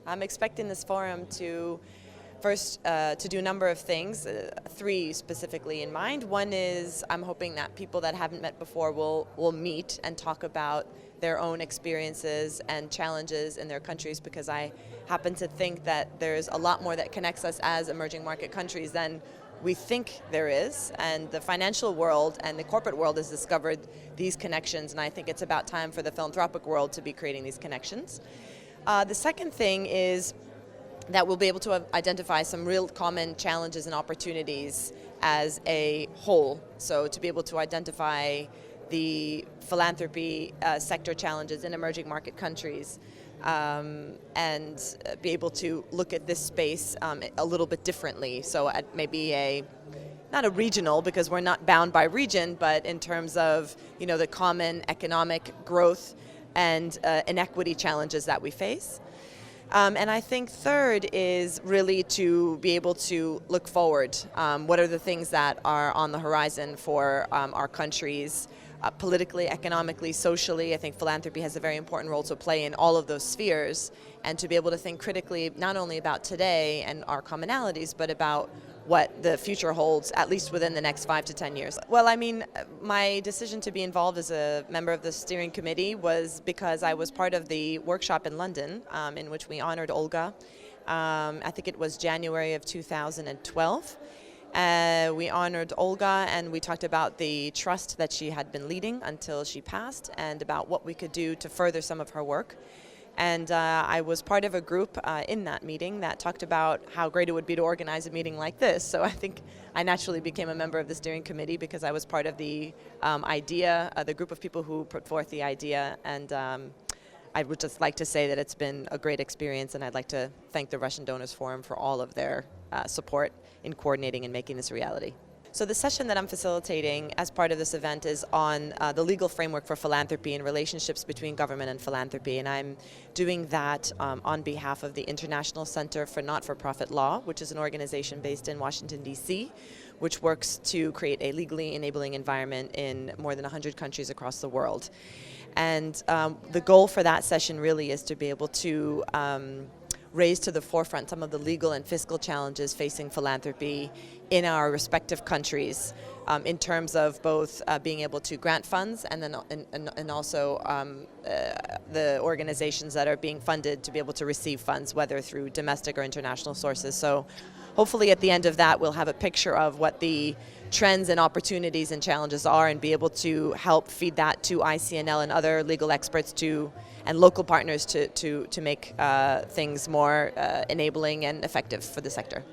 I'm expecting this forum to first to do a number of things, three specifically in mind. One is I'm hoping that people that haven't met before will meet and talk about their own experiences and challenges in their countries, because I happen to think that there's a lot more that connects us as emerging market countries than we think there is, and the financial world and the corporate world has discovered these connections, and I think it's about time for the philanthropic world to be creating these connections. The second thing is that we'll be able to identify some real common challenges and opportunities as a whole. So to be able to identify the philanthropy sector challenges in emerging market countries, and be able to look at this space a little bit differently. So at maybe not a regional, because we're not bound by region, but in terms of the common economic growth and inequity challenges that we face. And I think third is really to be able to look forward. What are the things that are on the horizon for our countries, politically, economically, socially? I think philanthropy has a very important role to play in all of those spheres, and to be able to think critically not only about today and our commonalities, but about what the future holds, at least within the next 5 to 10 years. Well, I mean, my decision to be involved as a member of the steering committee was because I was part of the workshop in London in which we honored Olga. I think it was January of 2012. We honored Olga, and we talked about the trust that she had been leading until she passed, and about what we could do to further some of her work. And I was part of a group in that meeting that talked about how great it would be to organize a meeting like this. So I think I naturally became a member of the steering committee because I was part of the idea, the group of people who put forth the idea. And I would just like to say that it's been a great experience, and I'd like to thank the Russian Donors Forum for all of their support in coordinating and making this a reality. So the session that I'm facilitating as part of this event is on the legal framework for philanthropy and relationships between government and philanthropy, and I'm doing that on behalf of the International Center for Not-for-Profit Law, which is an organization based in Washington, D.C., which works to create a legally enabling environment in more than 100 countries across the world. And the goal for that session really is to be able to raise to the forefront some of the legal and fiscal challenges facing philanthropy in our respective countries, in terms of both being able to grant funds, and then and also the organizations that are being funded to be able to receive funds, whether through domestic or international sources. So hopefully at the end of that we'll have a picture of what the trends and opportunities and challenges are, and be able to help feed that to ICNL and other legal experts and local partners to make things more enabling and effective for the sector.